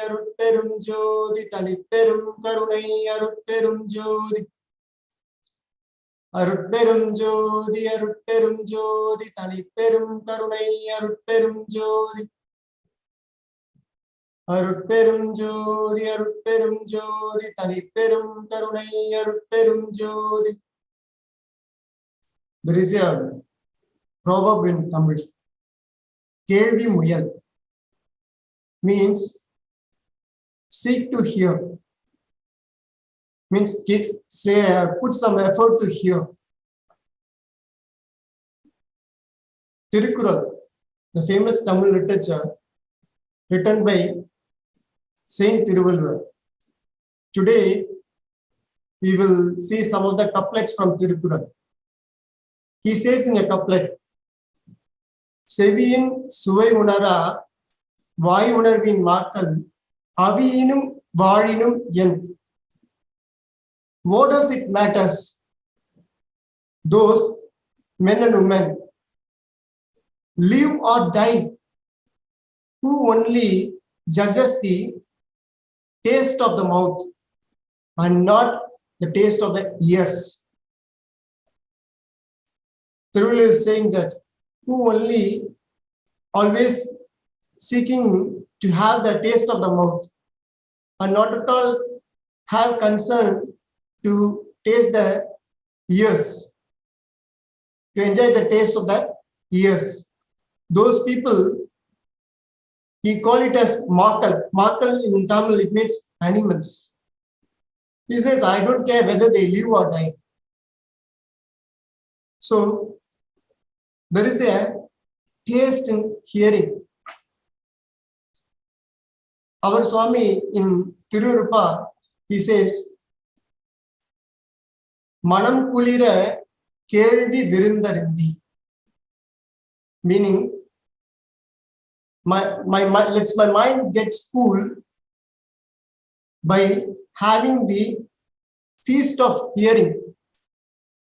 அருட்பெரும் ஜோதி தனிப்பெரும் கருணை அருட்பெரும் ஜோதி அருட்பெரும் ஜோதி அருட்பெரும் ஜோதி தனிப்பெரும் கருணை அருட்பெரும் ஜோதி அருட்பெரும் ஜோதி அருட்பெரும் ஜோதி தனிப்பெரும் கருணை அருட்பெரும் ஜோதி. There is a proverb in Tamil. Kelvi muyal means seek to hear. Means put some effort to hear. Tirukkural, the famous Tamil literature written by Saint Thiruvalluvar. Today we will see some of the couplets from Tirukkural. He says in a couplet, செவியின் சுவை உணரா வாய் உணர்வின் மாக்கள் அவியினும் வாழினும் என். What does it matters? Those men and women live or die, who only judges the taste of the mouth and not the taste of the ears. Thiruvalluvar is saying that who only always seeking to have the taste of the mouth and not at all have concern to taste the ears, to enjoy the taste of the ears. Those people, he call it as makal. Makal in Tamil, it means animals. He says, I don't care whether they live or die. So, there is a taste in hearing. Our Swami in Thirurupa, he says, Manam kulira kelvi virundarindi. Meaning, my mind gets cool by having the feast of hearing.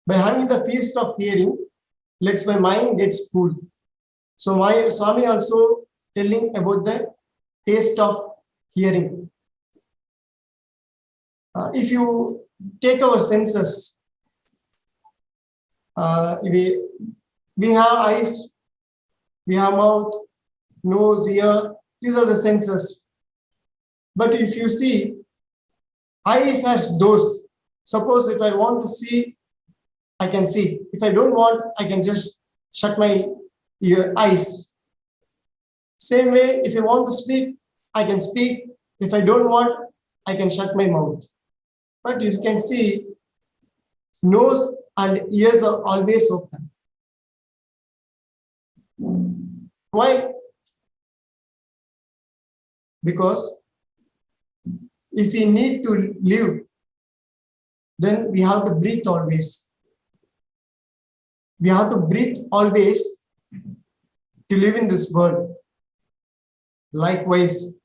By having the feast of hearing, lets my mind gets cool. So my Swami also telling about the taste of hearing. If you take our senses, we have eyes, we have mouth, nose, ear. These are the senses. But if you see, eyes has those. Suppose if I want to see, I can see. If I don't want, I can just shut my eyes. Same way, if I want to speak, I can speak. If I don't want, I can shut my mouth. But you can see, nose and ears are always open. Why? Because if we need to live, then we have to breathe always. We have to breathe always to live in this world. Likewise,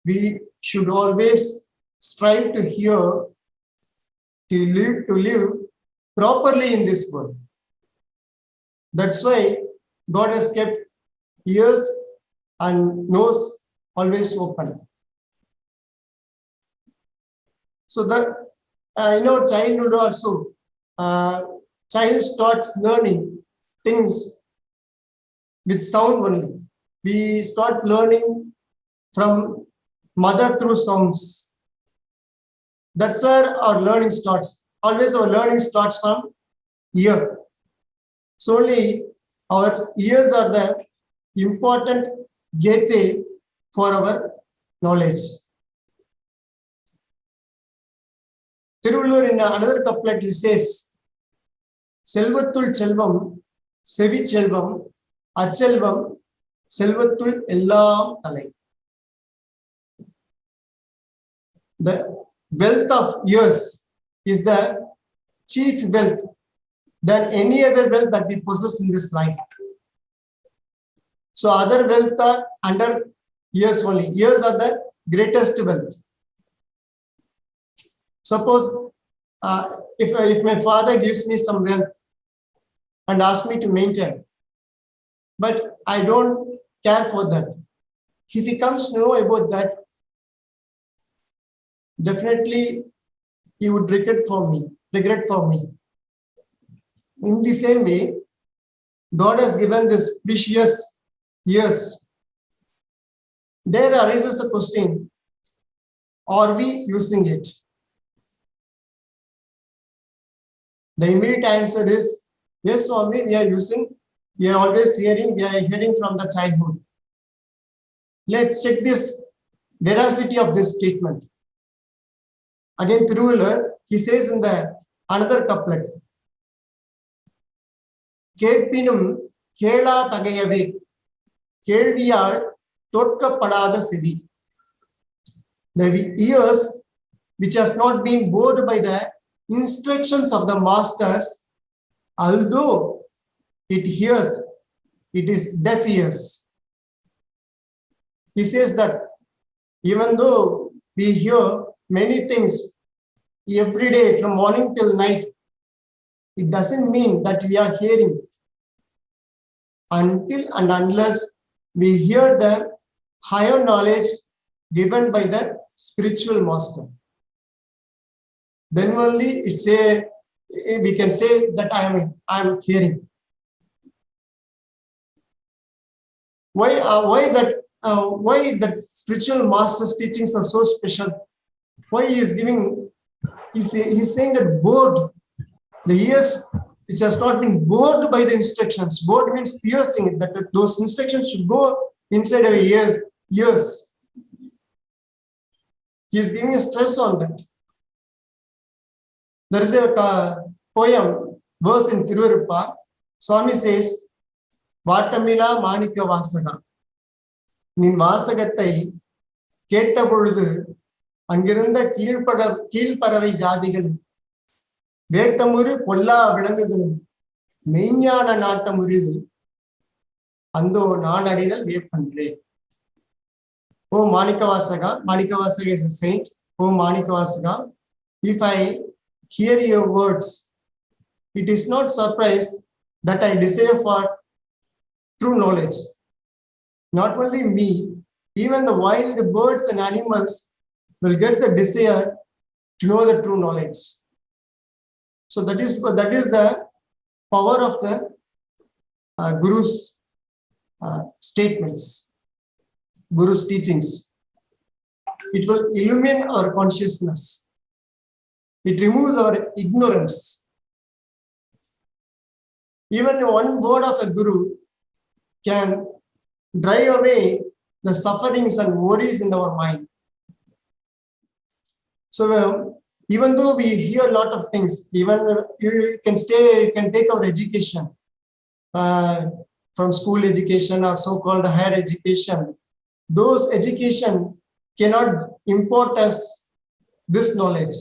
we should always strive to hear, to live properly in this world. That's why God has kept ears and nose always open. So that in our childhood also, child starts learning things with sound only. We start learning from mother through sounds. That's where our learning starts. Always our learning starts from ear. So only our ears are the important gateway for our knowledge. Thiruvalluvar in another couplet he says, செல்வத்துள் செல்வம் செவி செல்வம் அச்செல்வம் செல்வத்துள் எல்லாம் தலை. The wealth of ears is the chief wealth than any other wealth that we possess in this life. So other wealth are under ears only. Ears are the greatest wealth. Suppose if my father gives me some wealth and asks me to maintain, but I don't care for that. if he comes to know about that, definitely he would regret for me. In the same way, God has given this precious years. There arises the question, are we using it? The immediate answer is, yes, Swami, we are using. We are always hearing, we are hearing from the childhood. Let's check this veracity of this statement. Again, Thiruvalur, he says in the another couplet, கேட்பினும் கேளா தகையவே கேள்வியால் தோற்கப்படாத செவி. The ears which has not been bored by the instructions of the masters, although it hears, it is deaf ears. He says that even though we hear many things every day from morning till night, it doesn't mean that we are hearing until and unless we hear the higher knowledge given by the spiritual master. Then only we can say that I am hearing. Why that spiritual master's teachings are so special? Why he is giving? He's saying that bored, the ears which has not been bored by the instructions. Bored means piercing it, that those instructions should go inside our ears. He is giving a stress on that. There is a poem, verse in Tiruruppa. Swami says, Vatamila Manika Vasaga. Nin Vasagatai Keta Purdu Angirunda Kilparavai Jadigal Vetamuru Polla Vidangagalum Minyana Natamuridu Ando Nanadidal Vepandre. Oh Manikavasaga is a saint. Oh Manikavasaga, if I hear your words, it is not surprise that I desire for true knowledge. Not only me, even the wild birds and animals will get the desire to know the true knowledge. So that is the power of the Guru's statements, Guru's teachings. It will illumine our consciousness. It removes our ignorance. Even one word of a Guru can drive away the sufferings and worries in our mind. So even though we hear a lot of things, even you can take our education from school education or so-called higher education. Those education cannot import us this knowledge.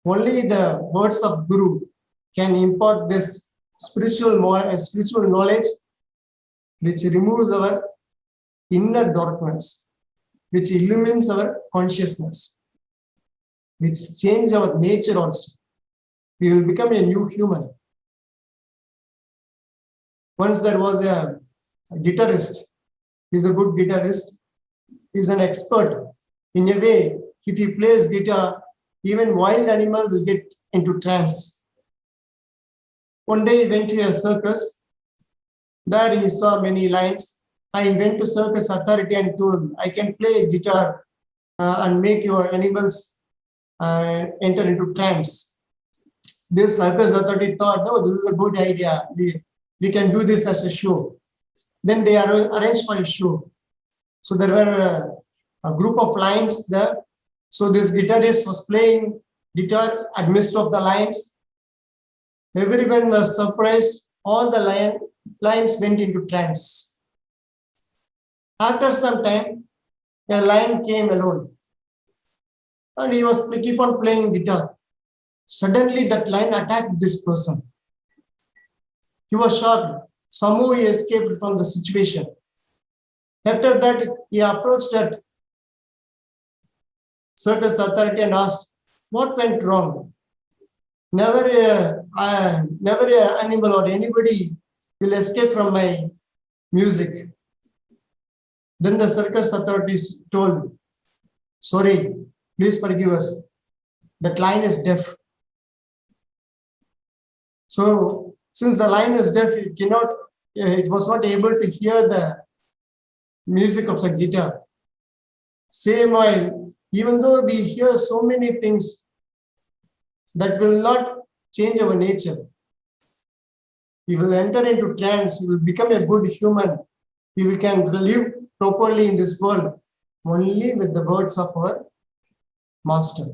Only the words of Guru can impart this spiritual knowledge, which removes our inner darkness, which illumines our consciousness, which changes our nature also. We will become a new human. Once there was a guitarist. He's a good guitarist. He's an expert. In a way, if he plays guitar, even wild animal will get into trance. One day he went to a circus. There he saw many lions. I went to circus authority and told, I can play guitar and make your animals enter into trance. This circus authority thought, no, this is a good idea. We can do this as a show. Then they arranged for a show. So there were a group of lions there. So this guitarist was playing guitar amidst of the lions. Everyone was surprised. All the lions went into trance. After some time, a lion came alone. And he was keep on playing guitar. Suddenly that lion attacked this person. He was shocked. Somehow he escaped from the situation. After that, he approached that circus authority and asked, what went wrong? Never an animal or anybody will escape from my music. Then the circus authorities told, sorry, please forgive us. That lion is deaf. So since the lion is deaf, it was not able to hear the music of the guitar. Same while, even though we hear so many things that will not change our nature, we will enter into trance, we will become a good human, we can live properly in this world only with the words of our master.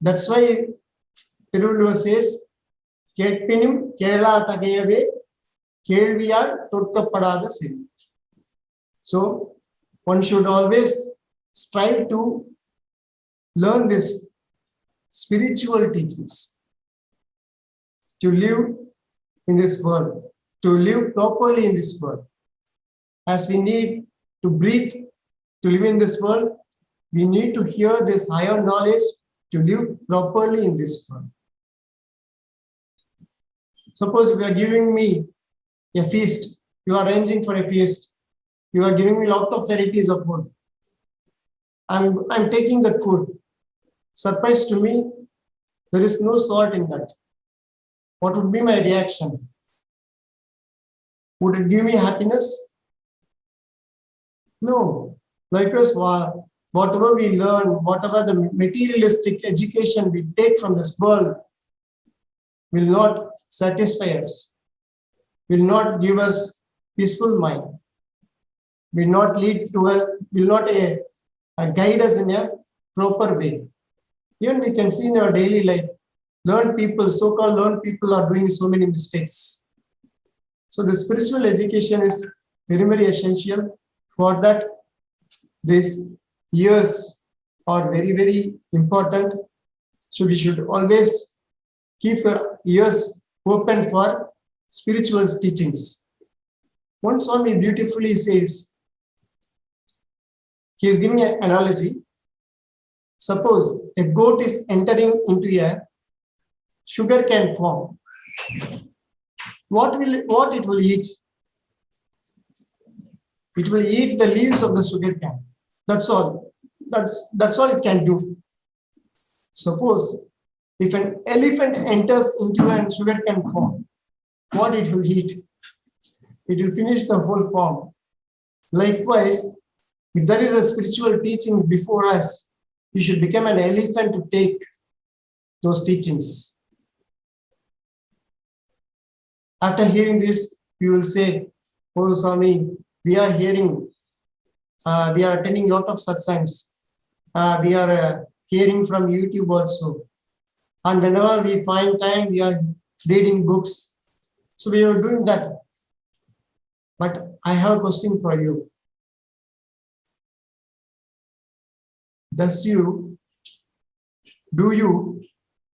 That's why Tiruvallur says, Ketpinim Kela Tagayave Kelviyal Tottapadada Siri. So one should always strive to learn this spiritual teachings, to live in this world, to live properly in this world. As we need to breathe to live in this world, we need to hear this higher knowledge to live properly in this world. Suppose if you are giving me a feast, you are arranging for a feast, you are giving me a lot of varieties of food. I'm taking that food. Surprise to me, there is no salt in that. What would be my reaction? Would it give me happiness? No. Likewise, whatever we learn, whatever the materialistic education we take from this world will not satisfy us, will not give us peaceful mind, will not lead to will not guide us in a proper way. Even we can see in our daily life, so-called learned people are doing so many mistakes. So the spiritual education is very, very essential. For that, these ears are very, very important. So we should always keep our ears open for spiritual teachings. One Swami beautifully says, he is giving an analogy. Suppose a goat is entering into a sugarcane farm. What it will eat? It will eat the leaves of the sugarcane. That's all. That's all it can do. Suppose if an elephant enters into a sugarcane farm, what it will eat? It will finish the whole farm. Likewise, if there is a spiritual teaching before us, we should become an elephant to take those teachings. After hearing this, we will say, oh Swami, we are hearing, we are attending a lot of satsangs. We are hearing from YouTube also. And whenever we find time, we are reading books. So we are doing that. But I have a question for you. Do you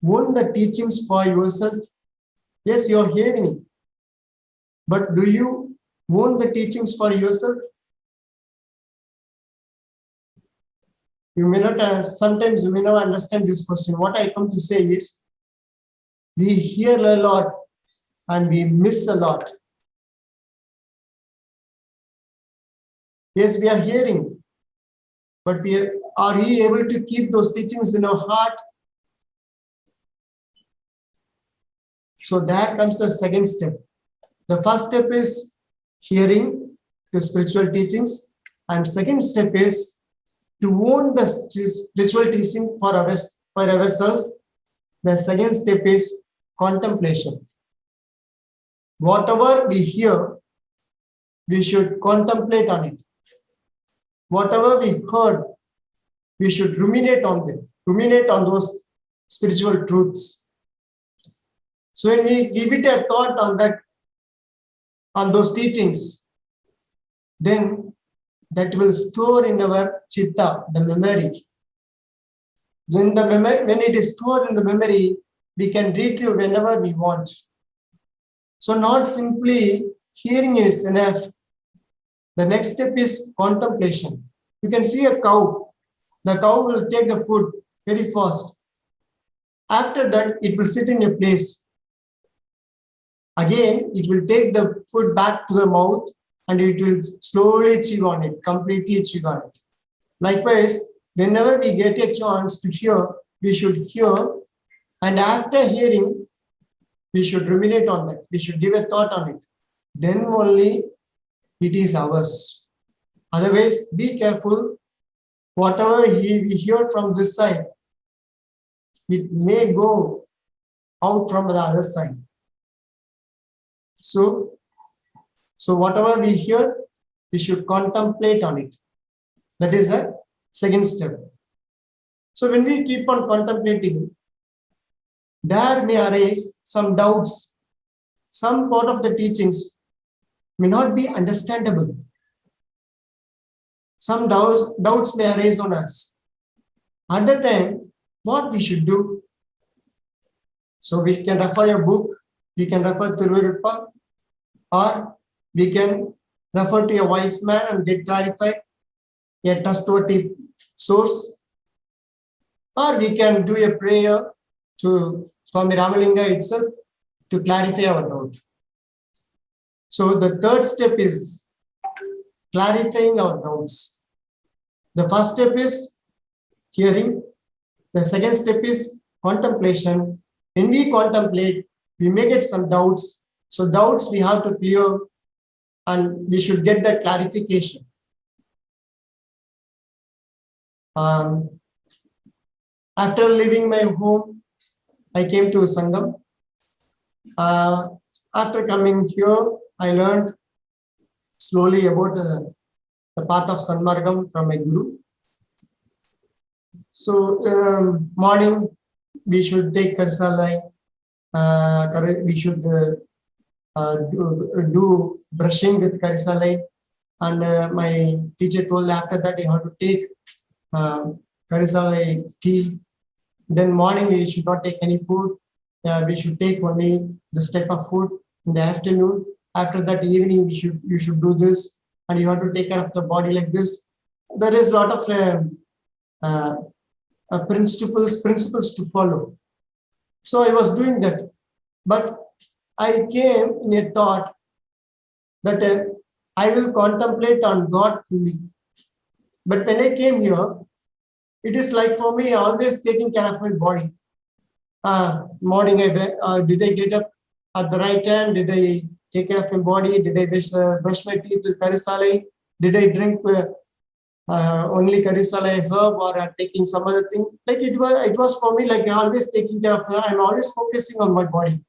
own the teachings for yourself? Yes, you are hearing. But do you own the teachings for yourself? You may not, sometimes you may not understand this question. What I come to say is, we hear a lot and we miss a lot. Yes, we are hearing, but are we able to keep those teachings in our heart? So there comes the second step. The first step is hearing the spiritual teachings, and second step is to own the spiritual teaching for ourselves. The second step is contemplation. Whatever we hear, we should contemplate on it. Whatever we heard, we should ruminate on them, ruminate on those spiritual truths. So when we give it a thought on that, on those teachings, then that will store in our chitta, the memory. When it is stored in the memory, we can retrieve whenever we want. So not simply hearing is enough. The next step is contemplation. You can see a cow. The cow will take the food very fast. After that, it will sit in a place. Again, it will take the food back to the mouth and it will slowly chew on it, completely chew on it. Likewise, whenever we get a chance to hear, we should hear, and after hearing, we should ruminate on that. We should give a thought on it. Then only it is ours. Otherwise, be careful. Whatever we hear from this side, it may go out from the other side. So whatever we hear, we should contemplate on it. That is the second step. So when we keep on contemplating, there may arise some doubts. Some part of the teachings may not be understandable. Some doubts may arise on us. At that time, what we should do? So we can refer a book, we can refer to Tiruviripa, or we can refer to a wise man and get clarified, a trustworthy source, or we can do a prayer to Swami Ramalinga itself to clarify our doubt. So the third step is clarifying our doubts. The first step is hearing. The second step is contemplation. When we contemplate, we may get some doubts. So doubts we have to clear, and we should get that clarification. After leaving my home, I came to Sangam. After coming here, I learned slowly about the path of Sanmargam from my guru. So morning we should take Karisalai. We should do brushing with Karisalai, and my teacher told after that you have to take Karisalai tea. Then morning we should not take any food. We should take only this type of food in the afternoon. After that evening, you should do this, and you have to take care of the body like this. There is a lot of principles to follow. So I was doing that, but I came in a thought that I will contemplate on God fully. But when I came here, it is like for me always taking care of my body. Morning, did I get up at the right time? Did I take care of my body? Did I brush my teeth with Karisalai? Did I drink only Karisalai herb, or taking some other thing? Like it was for me like always taking care of. I'm always focusing on my body.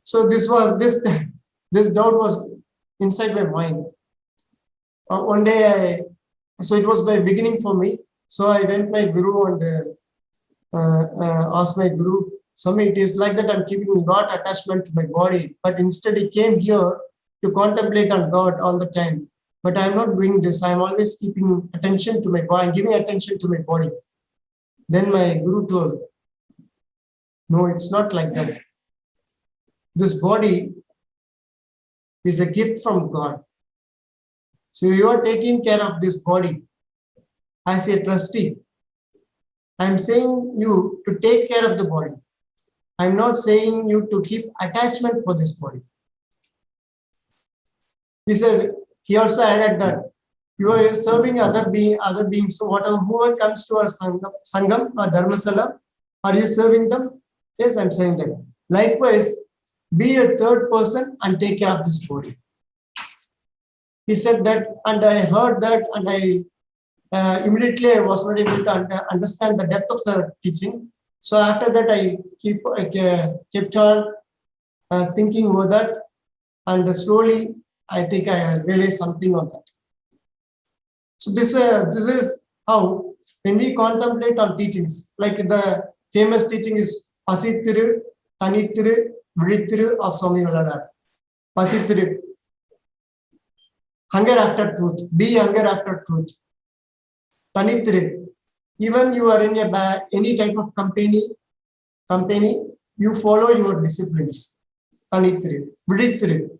So this doubt was inside my mind. One day, so it was my beginning for me. So I went my guru and asked my guru, Swami, it is like that I'm keeping God attachment to my body, but instead he came here to contemplate on God all the time. But I'm not doing this. I'm always keeping attention to my body, giving attention to my body. Then my guru told, no, it's not like that. This body is a gift from God. So you are taking care of this body as a trustee. I'm saying you to take care of the body. I'm not saying you to keep attachment for this body. He also added that you are serving other beings. So whoever comes to a Sangam or Dharmasala, are you serving them? Yes, I'm saying that. Likewise, be a third person and take care of this body. He said that, and I heard that, and I immediately I was not able to understand the depth of the teaching. So after that, I kept on thinking over that, and slowly I think I realized something on that. So this is how when we contemplate on teachings, like the famous teaching is Pasithiru, Tanithiru, Vidithiru of Swami Valladar. Pasithiru, hunger after truth, be hunger after truth. Tanithiru, even you are in any type of company, you follow your disciplines. Tanithiru, Vidithiru,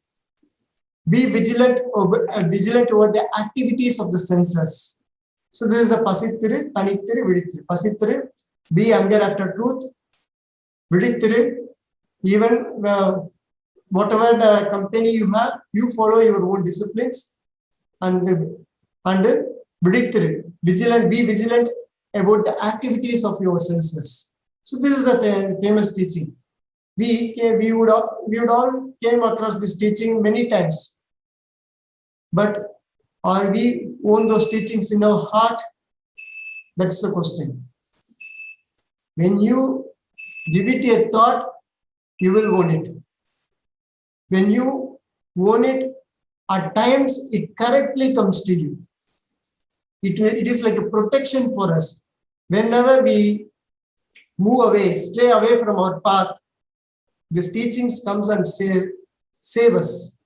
be vigilant over the activities of the senses. So this is the Pasithiru, Tanithiru, Vidithiru. Pasithiru, be hunger after truth. Vidithiru, even whatever the company you have, you follow your own disciplines and vigilant, be vigilant about the activities of your senses. So this is a famous teaching. We would all came across this teaching many times, but are we own those teachings in our heart? That's the question. When you give it a thought, you will own it. When you own it, at times it correctly comes to you. It is like a protection for us. Whenever we move away, stray away from our path, these teachings comes and save us.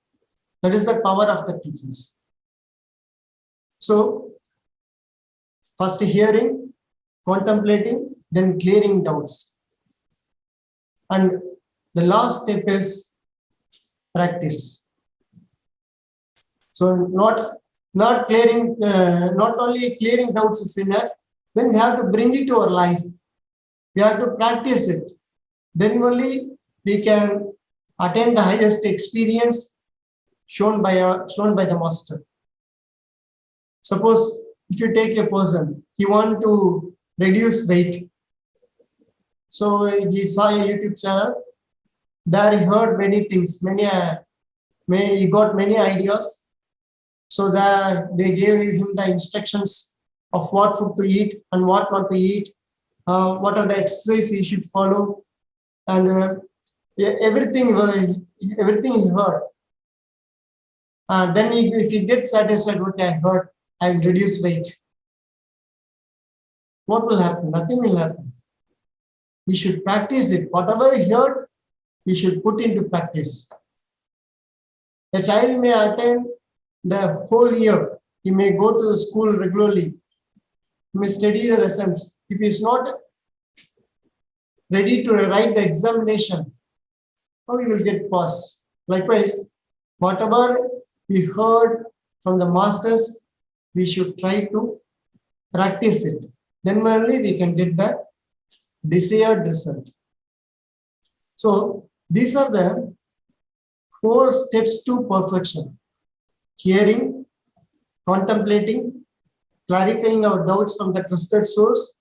That is the power of the teachings. So, first hearing, contemplating, then clearing doubts. And the last step is practice. So not clearing, not only clearing doubts is enough, then we have to bring it to our life. We have to practice it. Then only we can attain the highest experience shown by the master. Suppose if you take a person, he want to reduce weight. So he saw a YouTube channel. There he heard many things, he got many ideas. So that they gave him the instructions of what food to eat and what not to eat, what are the exercises he should follow, and everything he heard. Then if he gets satisfied, okay, I heard, I will reduce weight. What will happen? Nothing will happen. He should practice it. Whatever he heard, he should put into practice. A child may attend the whole year. He may go to the school regularly. He may study the lessons. If he is not ready to write the examination, how he will get pass? Likewise, whatever we heard from the masters, we should try to practice it. Then only we can get the desired result. So these are the 4 steps to perfection: hearing, contemplating, clarifying our doubts from the trusted source,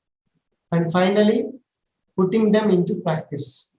and finally putting them into practice.